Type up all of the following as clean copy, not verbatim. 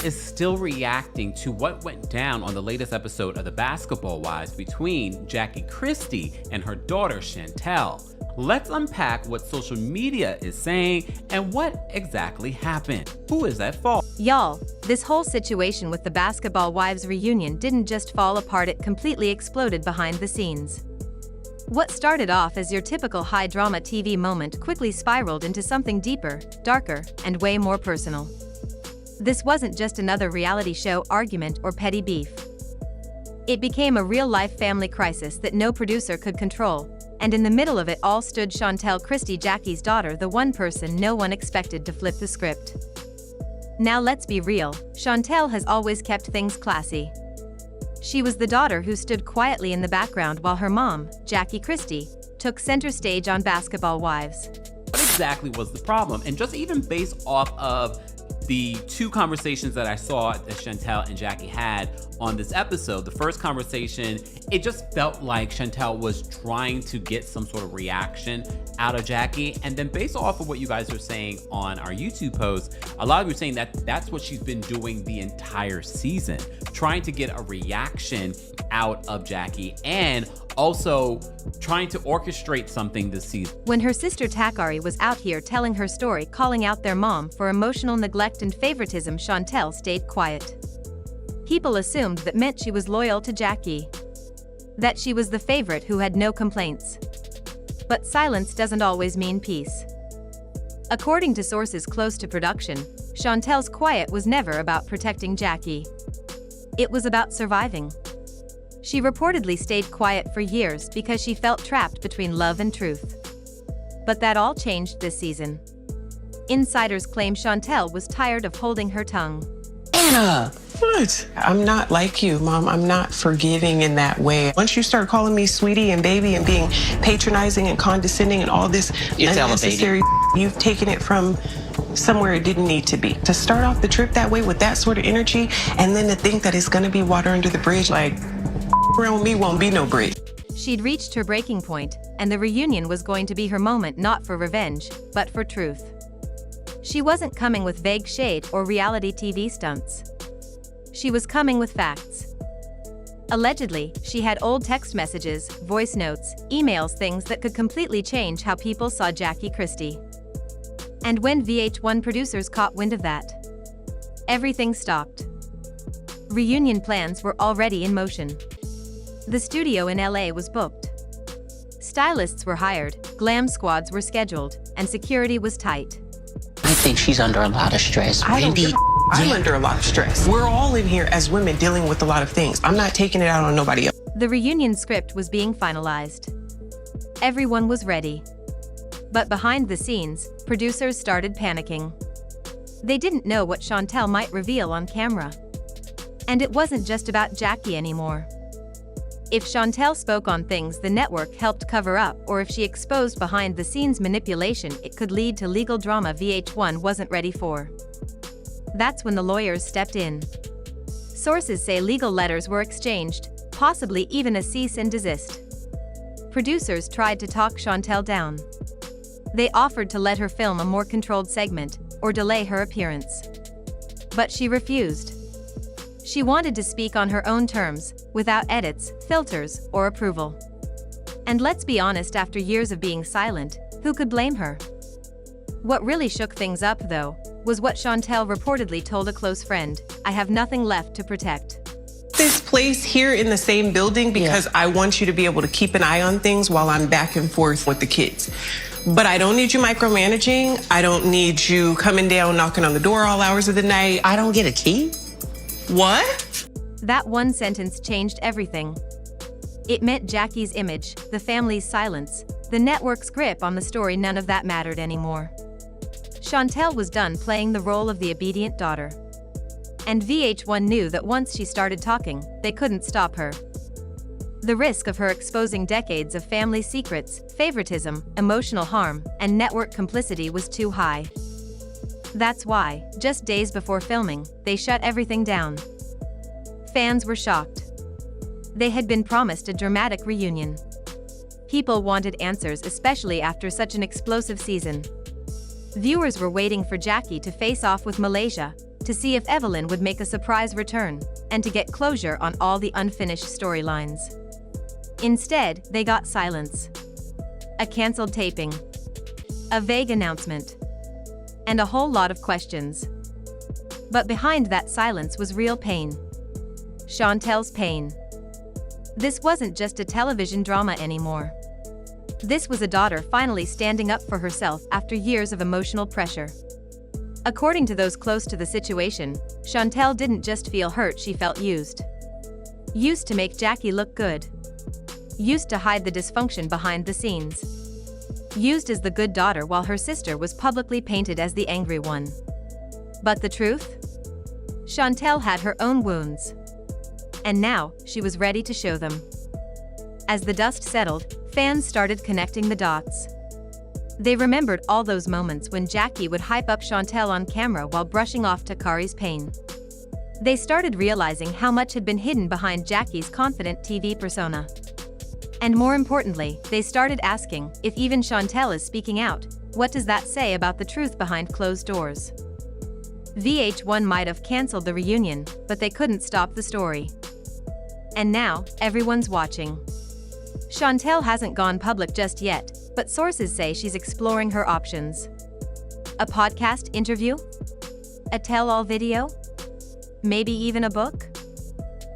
is still reacting to what went down on the latest episode of The Basketball Wives between Jackie Christie and her daughter Chantel. Let's unpack what social media is saying and what exactly happened. Who is at fault? Y'all, this whole situation with the Basketball Wives reunion didn't just fall apart, it completely exploded behind the scenes. What started off as your typical high-drama TV moment quickly spiraled into something deeper, darker, and way more personal. This wasn't just another reality show argument or petty beef. It became a real-life family crisis that no producer could control, and in the middle of it all stood Chantel Christie, Jackie's daughter, the one person no one expected to flip the script. Now let's be real, Chantel has always kept things classy. She was the daughter who stood quietly in the background while her mom, Jackie Christie, took center stage on Basketball Wives. What exactly was the problem? And just even based off of the two conversations that I saw that Chantel and Jackie had on this episode, the first conversation, it just felt like Chantel was trying to get some sort of reaction out of Jackie. And then based off of what you guys are saying on our YouTube post, a lot of you are saying that that's what she's been doing the entire season, trying to get a reaction out of Jackie and also trying to orchestrate something this season. When her sister Takari was out here telling her story, calling out their mom for emotional neglect and favoritism, Chantel stayed quiet. People assumed that meant she was loyal to Jackie, that she was the favorite who had no complaints. But silence doesn't always mean peace. According to sources close to production, Chantel's quiet was never about protecting Jackie. It was about surviving. She reportedly stayed quiet for years because she felt trapped between love and truth. But that all changed this season. Insiders claim Chantel was tired of holding her tongue. Anna! What? I'm not like you, Mom. I'm not forgiving in that way. Once you start calling me sweetie and baby and being patronizing and condescending and all this unnecessary, you've taken it from somewhere it didn't need to be. To start off the trip that way with that sort of energy and then to think that it's gonna be water under the bridge, like, around me won't be no bridge. She'd reached her breaking point, and the reunion was going to be her moment, not for revenge, but for truth. She wasn't coming with vague shade or reality TV stunts. She was coming with facts. Allegedly, she had old text messages, voice notes, emails, things that could completely change how people saw Jackie Christie. And when VH1 producers caught wind of that, everything stopped. Reunion plans were already in motion. The studio in LA was booked. Stylists were hired, glam squads were scheduled, and security was tight. I think she's under a lot of stress. I'm under a lot of stress. We're all in here as women dealing with a lot of things. I'm not taking it out on nobody else. The reunion script was being finalized. Everyone was ready. But behind the scenes, producers started panicking. They didn't know what Chantel might reveal on camera. And it wasn't just about Jackie anymore. If Chantel spoke on things the network helped cover up, or if she exposed behind-the-scenes manipulation, it could lead to legal drama VH1 wasn't ready for. That's when the lawyers stepped in. Sources say legal letters were exchanged, possibly even a cease and desist. Producers tried to talk Chantel down. They offered to let her film a more controlled segment, or delay her appearance. But she refused. She wanted to speak on her own terms, without edits, filters, or approval. And let's be honest, after years of being silent, who could blame her? What really shook things up, though, was what Chantel reportedly told a close friend: "I have nothing left to protect." This place here in the same building because I want you to be able to keep an eye on things while I'm back and forth with the kids. But I don't need you micromanaging. I don't need you coming down, knocking on the door all hours of the night. I don't get a key? What? That one sentence changed everything. It meant Jackie's image, the family's silence, the network's grip on the story. None of that mattered anymore. Chantel was done playing the role of the obedient daughter. And VH1 knew that once she started talking, they couldn't stop her. The risk of her exposing decades of family secrets, favoritism, emotional harm, and network complicity was too high. That's why, just days before filming, they shut everything down. Fans were shocked. They had been promised a dramatic reunion. People wanted answers, especially after such an explosive season. Viewers were waiting for Jackie to face off with Malaysia, to see if Evelyn would make a surprise return, and to get closure on all the unfinished storylines. Instead, they got silence. A cancelled taping. A vague announcement. And a whole lot of questions. But behind that silence was real pain. Chantel's pain. This wasn't just a television drama anymore. This was a daughter finally standing up for herself after years of emotional pressure. According to those close to the situation, Chantel didn't just feel hurt, she felt used. Used to make Jackie look good. Used to hide the dysfunction behind the scenes. Used as the good daughter while her sister was publicly painted as the angry one. But the truth? Chantel had her own wounds. And now, she was ready to show them. As the dust settled, fans started connecting the dots. They remembered all those moments when Jackie would hype up Chantel on camera while brushing off Takari's pain. They started realizing how much had been hidden behind Jackie's confident TV persona. And more importantly, they started asking, if even Chantel is speaking out, what does that say about the truth behind closed doors? VH1 might have cancelled the reunion, but they couldn't stop the story. And now, everyone's watching. Chantel hasn't gone public just yet, but sources say she's exploring her options. A podcast interview? A tell-all video? Maybe even a book?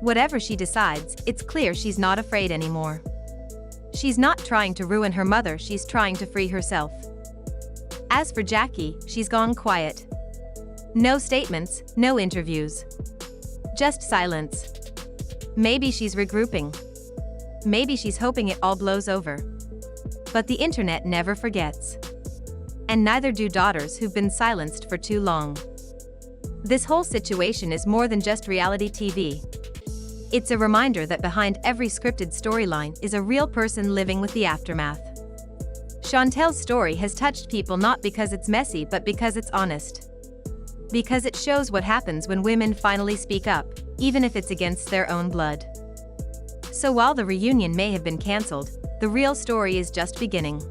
Whatever she decides, it's clear she's not afraid anymore. She's not trying to ruin her mother, she's trying to free herself. As for Jackie, she's gone quiet. No statements, no interviews. Just silence. Maybe she's regrouping. Maybe she's hoping it all blows over. But the internet never forgets. And neither do daughters who've been silenced for too long. This whole situation is more than just reality TV. It's a reminder that behind every scripted storyline is a real person living with the aftermath. Chantel's story has touched people not because it's messy but because it's honest. Because it shows what happens when women finally speak up, even if it's against their own blood. So while the reunion may have been cancelled, the real story is just beginning.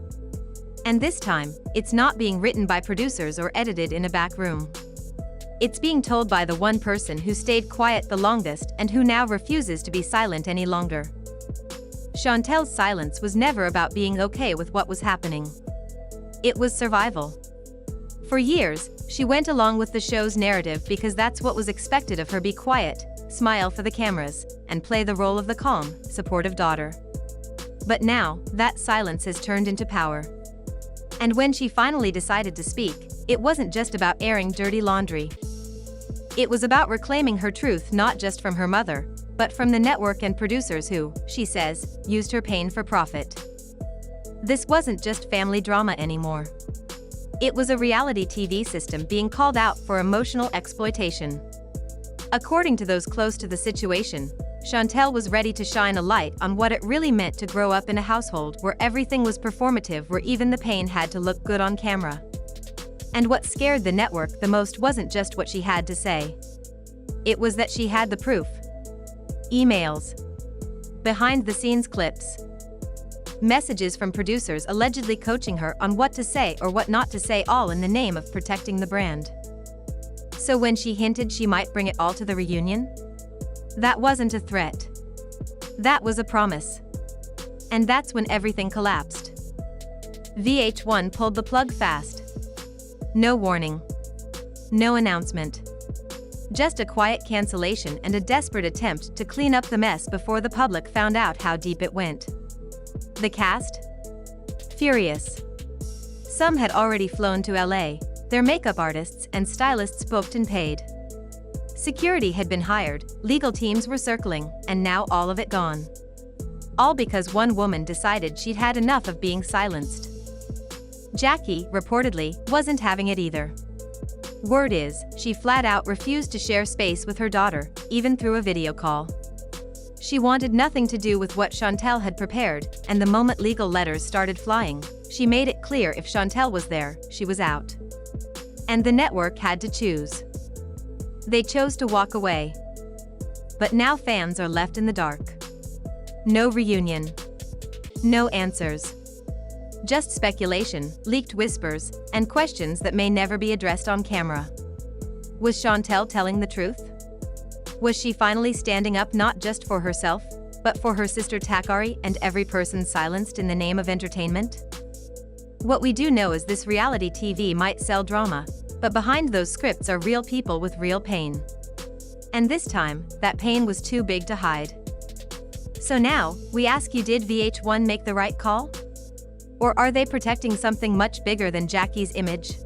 And this time, it's not being written by producers or edited in a back room. It's being told by the one person who stayed quiet the longest and who now refuses to be silent any longer. Chantel's silence was never about being okay with what was happening. It was survival. For years, she went along with the show's narrative because that's what was expected of her: be quiet, smile for the cameras, and play the role of the calm, supportive daughter. But now, that silence has turned into power. And when she finally decided to speak, it wasn't just about airing dirty laundry. It was about reclaiming her truth not just from her mother, but from the network and producers who, she says, used her pain for profit. This wasn't just family drama anymore. It was a reality TV system being called out for emotional exploitation. According to those close to the situation, Chantel was ready to shine a light on what it really meant to grow up in a household where everything was performative, where even the pain had to look good on camera. And what scared the network the most wasn't just what she had to say. It was that she had the proof. Emails. Behind-the-scenes clips. Messages from producers allegedly coaching her on what to say or what not to say, all in the name of protecting the brand. So when she hinted she might bring it all to the reunion, that wasn't a threat. That was a promise. And that's when everything collapsed. VH1 pulled the plug fast. No warning. No announcement. Just a quiet cancellation and a desperate attempt to clean up the mess before the public found out how deep it went. The cast? Furious. Some had already flown to LA, their makeup artists and stylists booked and paid. Security had been hired, legal teams were circling, and now all of it gone. All because one woman decided she'd had enough of being silenced. Jackie, reportedly, wasn't having it either. Word is, she flat out refused to share space with her daughter, even through a video call. She wanted nothing to do with what Chantel had prepared, and the moment legal letters started flying, she made it clear if Chantel was there, she was out. And the network had to choose. They chose to walk away. But now fans are left in the dark. No reunion. No answers. Just speculation, leaked whispers, and questions that may never be addressed on camera. Was Chantel telling the truth? Was she finally standing up not just for herself, but for her sister Takari and every person silenced in the name of entertainment? What we do know is this reality TV might sell drama, but behind those scripts are real people with real pain. And this time, that pain was too big to hide. So now, we ask you, did VH1 make the right call? Or are they protecting something much bigger than Jackie's image?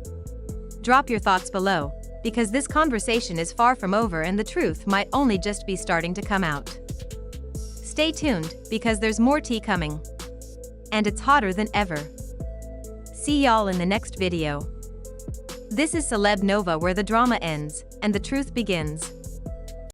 Drop your thoughts below, because this conversation is far from over and the truth might only just be starting to come out. Stay tuned, because there's more tea coming. And it's hotter than ever. See y'all in the next video. This is Celeb Nova, where the drama ends and the truth begins.